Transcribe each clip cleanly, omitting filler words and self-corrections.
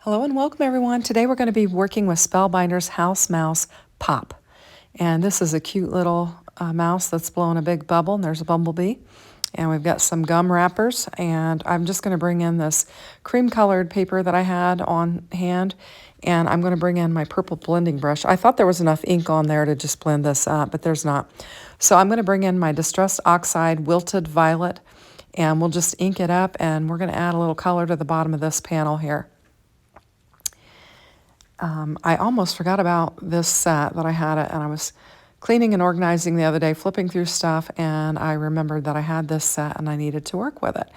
Hello and welcome everyone. Today we're going to be working with Spellbinder's House Mouse Pop. And this is a cute little mouse that's blowing a big bubble, and there's a bumblebee. And we've got some gum wrappers, and I'm just going to bring in this cream colored paper that I had on hand, and I'm going to bring in my purple blending brush. I thought there was enough ink on there to just blend this up, but there's not. So I'm going to bring in my Distressed Oxide Wilted Violet, and we'll just ink it up, and we're going to add a little color to the bottom of this panel here. I almost forgot about this set that I had it, and I was cleaning and organizing the other day, flipping through stuff, and I remembered that I had this set and I needed to work with it.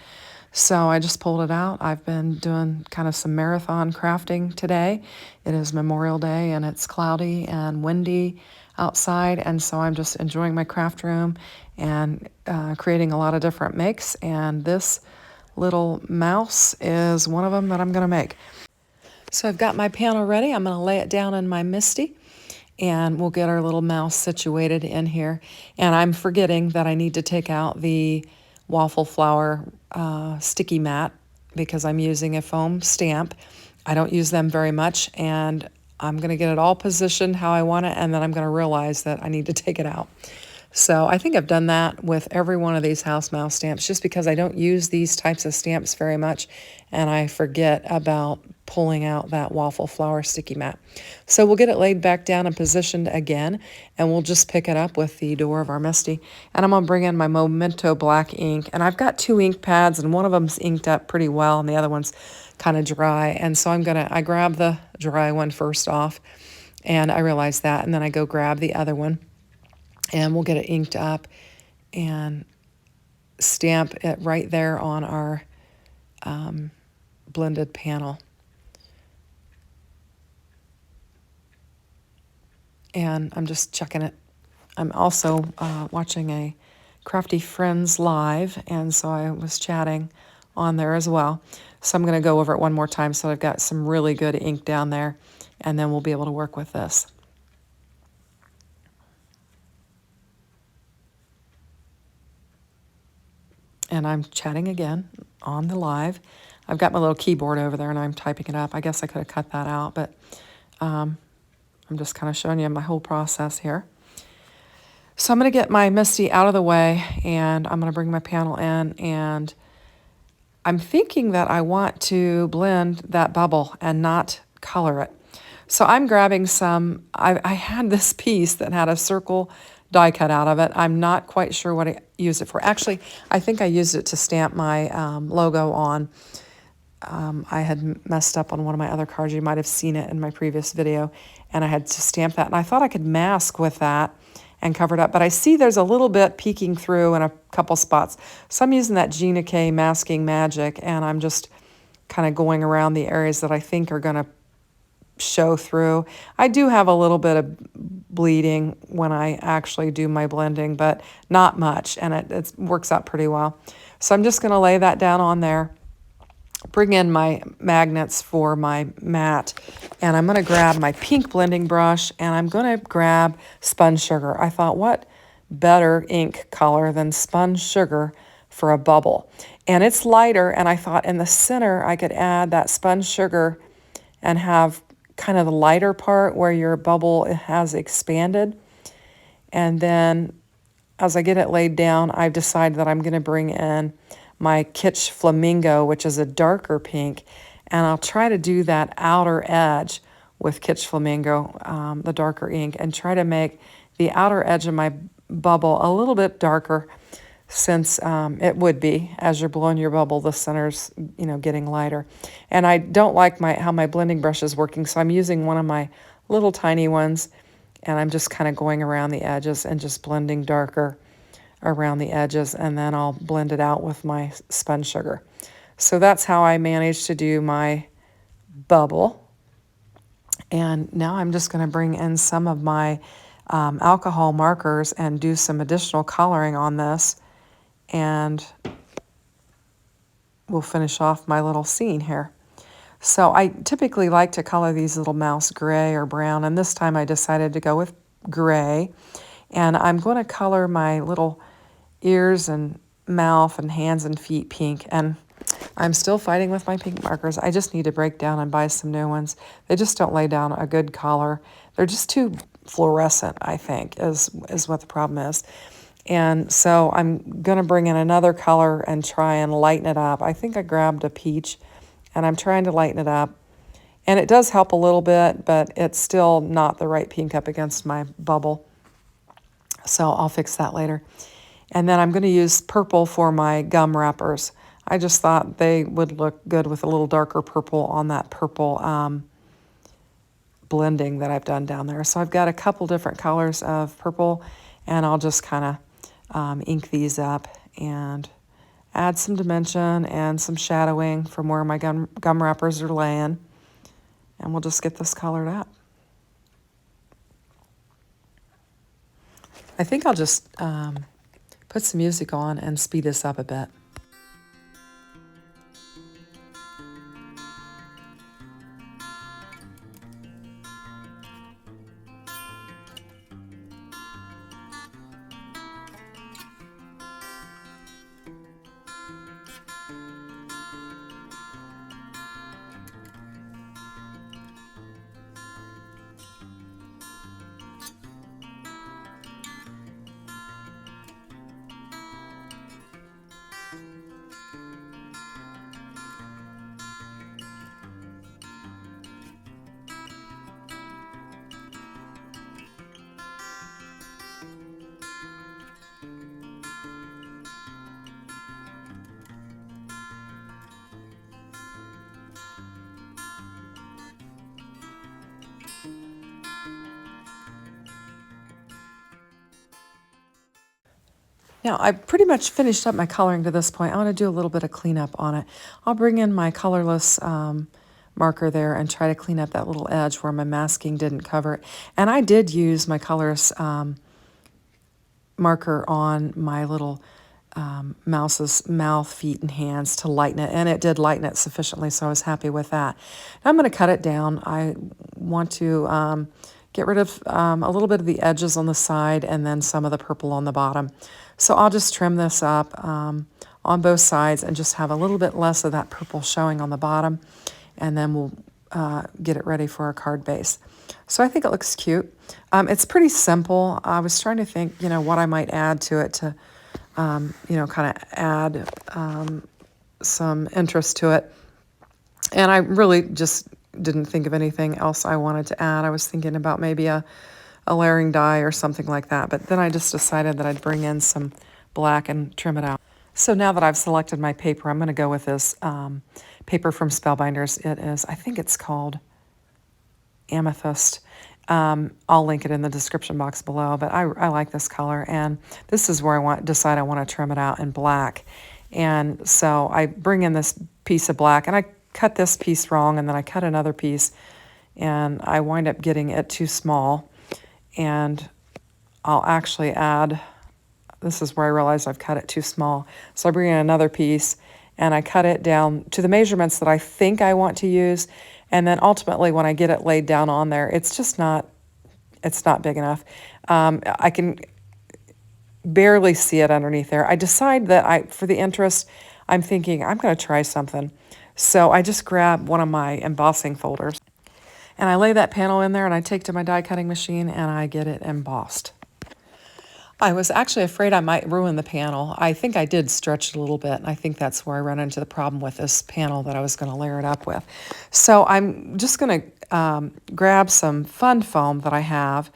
So I just pulled it out. I've been doing kind of some marathon crafting today. It is Memorial Day and it's cloudy and windy outside, and so I'm just enjoying my craft room and creating a lot of different makes, and this little mouse is one of them that I'm going to make. So I've got my panel ready. I'm going to lay it down in my Misty, and we'll get our little mouse situated in here. And I'm forgetting that I need to take out the waffle flower sticky mat because I'm using a foam stamp. I don't use them very much, and I'm going to get it all positioned how I want it, and then I'm going to realize that I need to take it out. So I think I've done that with every one of these house mouse stamps just because I don't use these types of stamps very much, and I forget about pulling out that waffle flower sticky mat. So we'll get it laid back down and positioned again, and we'll just pick it up with the door of our Misty. And I'm going to bring in my Memento black ink, and I've got two ink pads, and one of them's inked up pretty well, and the other one's kind of dry. And so I grab the dry one first off, and I realize that, and then I go grab the other one, and we'll get it inked up and stamp it right there on our blended panel. And I'm just checking it. I'm also watching a Crafty Friends live, and so I was chatting on there as well. So I'm going to go over it one more time so I've got some really good ink down there, and then we'll be able to work with this. And I'm chatting again on the live. I've got my little keyboard over there and I'm typing it up. I guess I could have cut that out, but I'm just kind of showing you my whole process here. So I'm going to get my Misty out of the way, and I'm going to bring my panel in, and I'm thinking that I want to blend that bubble and not color it. So I'm grabbing some, I had this piece that had a circle die cut out of it. I'm not quite sure what I used it for. Actually, I think I used it to stamp my logo on. I had messed up on one of my other cards. You might have seen it in my previous video, and I had to stamp that. And I thought I could mask with that and cover it up, but I see there's a little bit peeking through in a couple spots. So I'm using that Gina K masking magic, and I'm just kind of going around the areas that I think are going to show through. I do have a little bit of bleeding when I actually do my blending, but not much, and it works out pretty well. So I'm just going to lay that down on there, bring in my magnets for my mat, and I'm going to grab my pink blending brush, and I'm going to grab spun sugar. I thought, what better ink color than spun sugar for a bubble? And it's lighter, and I thought in the center I could add that spun sugar and have kind of the lighter part where your bubble has expanded. And then as I get it laid down, I've decided that I'm going to bring in my Kitsch Flamingo, which is a darker pink, and I'll try to do that outer edge with Kitsch Flamingo, the darker ink, and try to make the outer edge of my bubble a little bit darker, since it would be, as you're blowing your bubble, the center's, getting lighter. And I don't like how my blending brush is working, so I'm using one of my little tiny ones, and I'm just kind of going around the edges and just blending darker around the edges, and then I'll blend it out with my spun sugar. So that's how I managed to do my bubble. And now I'm just going to bring in some of my alcohol markers and do some additional coloring on this, and we'll finish off my little scene here. So I typically like to color these little mouse gray or brown, and this time I decided to go with gray. And I'm going to color my little ears and mouth and hands and feet pink. And I'm still fighting with my pink markers. I just need to break down and buy some new ones. They just don't lay down a good color. They're just too fluorescent, I think, is what the problem is. And so I'm going to bring in another color and try and lighten it up. I think I grabbed a peach, and I'm trying to lighten it up. And it does help a little bit, but it's still not the right pink up against my bubble. So I'll fix that later. And then I'm going to use purple for my gum wrappers. I just thought they would look good with a little darker purple on that purple blending that I've done down there. So I've got a couple different colors of purple, and I'll just kind of ink these up and add some dimension and some shadowing from where my gum wrappers are laying. And we'll just get this colored up. I think I'll just put some music on and speed this up a bit. Now, I've pretty much finished up my coloring to this point. I want to do a little bit of cleanup on it. I'll bring in my colorless marker there and try to clean up that little edge where my masking didn't cover it. And I did use my colorless marker on my little mouse's mouth, feet, and hands to lighten it, and it did lighten it sufficiently, so I was happy with that. Now I'm going to cut it down. I want to get rid of a little bit of the edges on the side and then some of the purple on the bottom. So I'll just trim this up on both sides and just have a little bit less of that purple showing on the bottom, and then we'll get it ready for our card base. So I think it looks cute. It's pretty simple. I was trying to think, what I might add to it to, kind of add some interest to it. And I really just didn't think of anything else I wanted to add. I was thinking about maybe a layering die or something like that, but then I just decided that I'd bring in some black and trim it out. So now that I've selected my paper, I'm going to go with this paper from Spellbinders. It is, I think it's called Amethyst. I'll link it in the description box below, but I like this color, and this is where I decide I want to trim it out in black. And so I bring in this piece of black, and I cut this piece wrong, and then I cut another piece, and I wind up getting it too small. And I'll actually add, this is where I realize I've cut it too small. So I bring in another piece, and I cut it down to the measurements that I think I want to use. And then ultimately, when I get it laid down on there, it's not big enough. I can barely see it underneath there. I decide that for the interest, I'm thinking I'm going to try something. So I just grab one of my embossing folders, and I lay that panel in there, and I take to my die cutting machine, and I get it embossed. I was actually afraid I might ruin the panel. I think I did stretch it a little bit, and I think that's where I run into the problem with this panel that I was going to layer it up with. So I'm just going to grab some fun foam that I have,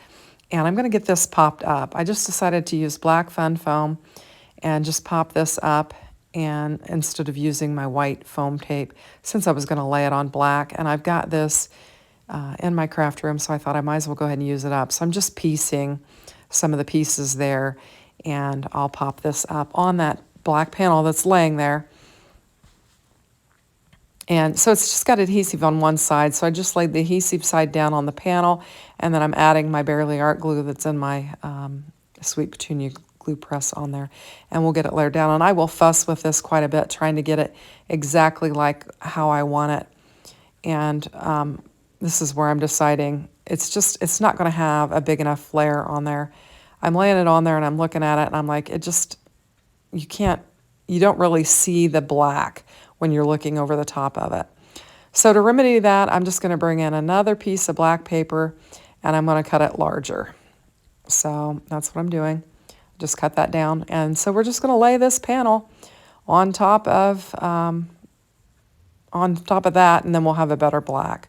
and I'm going to get this popped up. I just decided to use black fun foam and just pop this up, and instead of using my white foam tape, since I was going to lay it on black. And I've got this in my craft room, so I thought I might as well go ahead and use it up. So I'm just piecing some of the pieces there, and I'll pop this up on that black panel that's laying there. And so it's just got adhesive on one side, so I just laid the adhesive side down on the panel, and then I'm adding my Bearly Art glue that's in my Sweet Petunia glue press on there, and we'll get it layered down. And I will fuss with this quite a bit, trying to get it exactly like how I want it. And this is where I'm deciding it's not going to have a big enough layer on there. I'm laying it on there, and I'm looking at it, and I'm like, you don't really see the black when you're looking over the top of it. So to remedy that, I'm just going to bring in another piece of black paper and I'm going to cut it larger. So that's what I'm doing. Just cut that down. And so we're just going to lay this panel on top of that, and then we'll have a better black.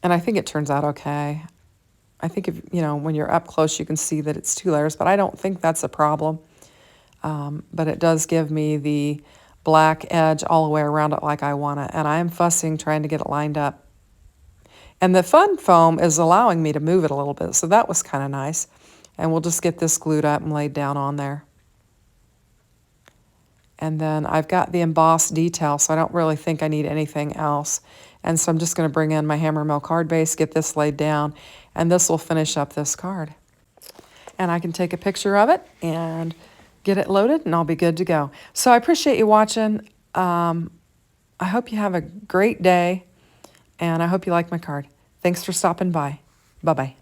And I think it turns out okay. I think if, when you're up close, you can see that it's 2 layers, but I don't think that's a problem. But it does give me the black edge all the way around it like I want it. And I am fussing trying to get it lined up. And the fun foam is allowing me to move it a little bit, so that was kind of nice. And we'll just get this glued up and laid down on there. And then I've got the embossed detail, so I don't really think I need anything else. And so I'm just going to bring in my hammer mill card base, get this laid down, and this will finish up this card. And I can take a picture of it and get it loaded, and I'll be good to go. So I appreciate you watching. I hope you have a great day, and I hope you like my card. Thanks for stopping by. Bye-bye.